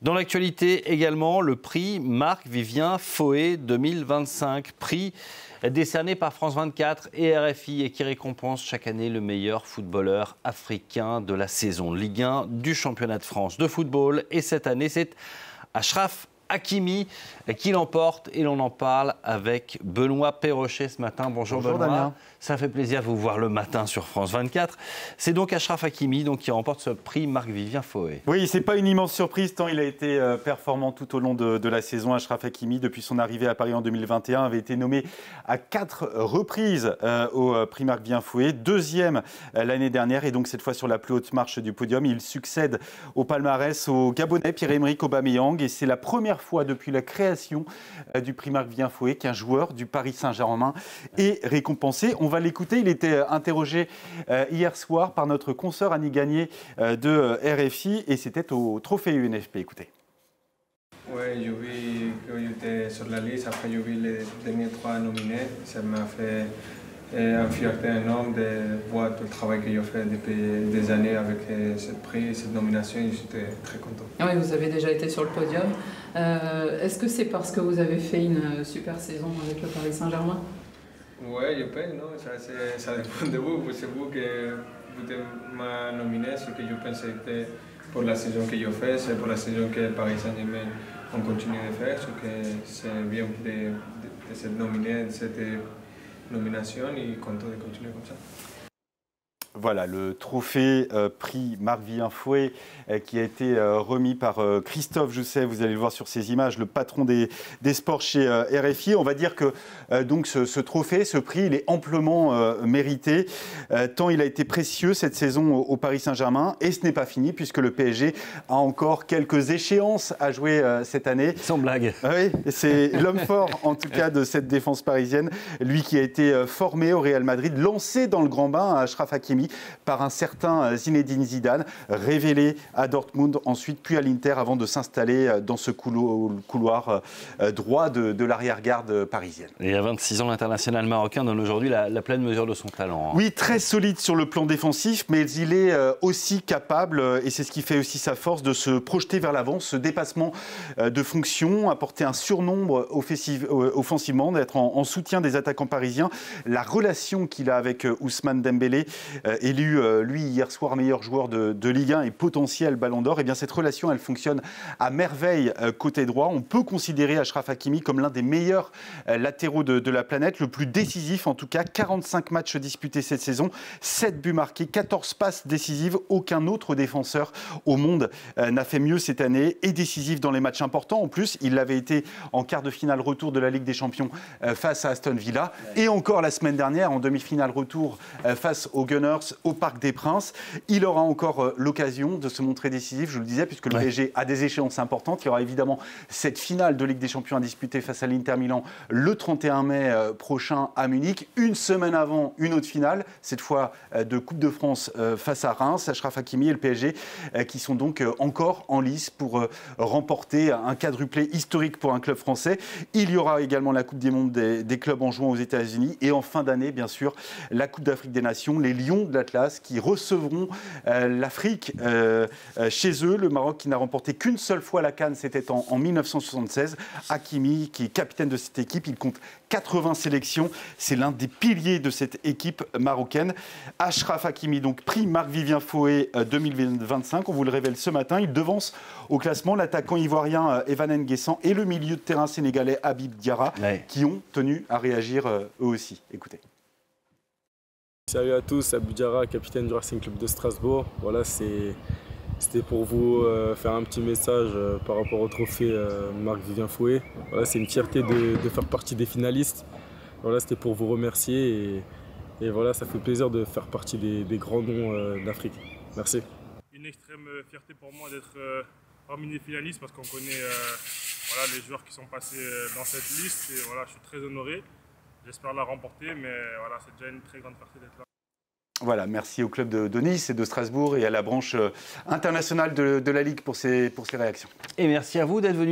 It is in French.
Dans l'actualité également, le prix Marc-Vivien Foé 2025, prix décerné par France 24 et RFI et qui récompense chaque année le meilleur footballeur africain de la saison Ligue 1 du championnat de France de football. Et cette année, c'est Achraf Hakimi qui l'emporte et l'on en parle avec Benoît Perrochet ce matin. Bonjour Benoît. Damien. Ça fait plaisir de vous voir le matin sur France 24. C'est donc Achraf Hakimi qui remporte ce prix Marc-Vivien Foé. Oui, c'est pas une immense surprise tant il a été performant tout au long de la saison. Achraf Hakimi, depuis son arrivée à Paris en 2021, avait été nommé à 4 reprises au prix Marc-Vivien Foé, deuxième l'année dernière et donc cette fois sur la plus haute marche du podium. Il succède au palmarès au Gabonais Pierre-Emerick Aubameyang et c'est la première fois depuis la création du prix Marc-Vivien Foé qu'un joueur du Paris Saint-Germain est récompensé. On va l'écouter, il était interrogé hier soir par notre consoeur Annie Gagné de RFI et c'était au trophée UNFP. Écoutez. Oui, j'ai vu que j'étais sur la liste, après j'ai vu les derniers 3 nominés, ça m'a fait une fierté énorme de voir tout le travail que j'ai fait depuis des années avec ce prix, cette nomination, et j'étais très content. Oui, vous avez déjà été sur le podium. Est-ce que c'est parce que vous avez fait une super saison avec le Paris Saint-Germain? Oui, je pense, non, ça dépend de vous. C'est vous que vous m'avez nominé, ce que je pense c'était pour la saison que j'ai fait, c'est pour la saison que le Paris Saint-Germain on continue de faire, ce que c'est bien de se nominer, de cette nomination et content de continuer comme ça. Voilà, le trophée prix Marc-Vivien Foé qui a été remis par Christophe Jousset, vous allez le voir sur ces images, le patron des sports chez RFI. On va dire que donc ce trophée, ce prix, il est amplement mérité, tant il a été précieux cette saison au Paris Saint-Germain. Et ce n'est pas fini puisque le PSG a encore quelques échéances à jouer cette année. Sans blague. Oui, c'est l'homme fort en tout cas de cette défense parisienne, lui qui a été formé au Real Madrid, lancé dans le grand bain à Achraf Hakimi par un certain Zinedine Zidane, révélé à Dortmund ensuite, puis à l'Inter avant de s'installer dans ce couloir droit de l'arrière-garde parisienne. Et à 26 ans, l'international marocain donne aujourd'hui la pleine mesure de son talent. Oui, très solide sur le plan défensif, mais il est aussi capable, et c'est ce qui fait aussi sa force, de se projeter vers l'avant, ce dépassement de fonction, apporter un surnombre offensivement, d'être en soutien des attaquants parisiens. La relation qu'il a avec Ousmane Dembélé, élu, lui, hier soir, meilleur joueur de Ligue 1 et potentiel Ballon d'Or, eh bien, cette relation, elle fonctionne à merveille côté droit. On peut considérer Achraf Hakimi comme l'un des meilleurs latéraux de la planète, le plus décisif en tout cas. 45 matchs disputés cette saison, 7 buts marqués, 14 passes décisives. Aucun autre défenseur au monde n'a fait mieux cette année et décisif dans les matchs importants. En plus, il l'avait été en quart de finale retour de la Ligue des Champions face à Aston Villa et encore la semaine dernière en demi-finale retour face aux Gunners au Parc des Princes. Il aura encore l'occasion de se montrer décisif, je le disais, puisque le PSG a des échéances importantes. Il y aura évidemment cette finale de Ligue des Champions à disputer face à l'Inter Milan le 31 mai prochain à Munich. Une semaine avant, une autre finale, cette fois de Coupe de France face à Reims. Achraf Hakimi et le PSG qui sont donc encore en lice pour remporter un quadruplé historique pour un club français. Il y aura également la Coupe du Monde des clubs en juin aux États-Unis et en fin d'année, bien sûr, la Coupe d'Afrique des Nations, les Lions de l'Atlas qui recevront l'Afrique chez eux. Le Maroc qui n'a remporté qu'une seule fois la CAN, c'était en 1976. Hakimi, qui est capitaine de cette équipe, il compte 80 sélections. C'est l'un des piliers de cette équipe marocaine. Achraf Hakimi, donc prix Marc-Vivien Foé 2025. On vous le révèle ce matin. Il devance au classement l'attaquant ivoirien Evan N'Guessan et le milieu de terrain sénégalais Habib Diarra qui ont tenu à réagir eux aussi. Écoutez. Salut à tous, Habib Diarra, capitaine du Racing Club de Strasbourg. Voilà, c'était pour vous faire un petit message par rapport au trophée Marc-Vivien Foé. Voilà, c'est une fierté de faire partie des finalistes. Voilà, c'était pour vous remercier et voilà, ça fait plaisir de faire partie des grands noms d'Afrique. Merci. Une extrême fierté pour moi d'être parmi les finalistes parce qu'on connaît voilà, les joueurs qui sont passés dans cette liste et voilà, je suis très honoré. J'espère la remporter, mais voilà, c'est déjà une très grande fierté d'être là. Voilà, merci au club de Nice et de Strasbourg et à la branche internationale de la Ligue pour ces réactions. Et merci à vous d'être venu.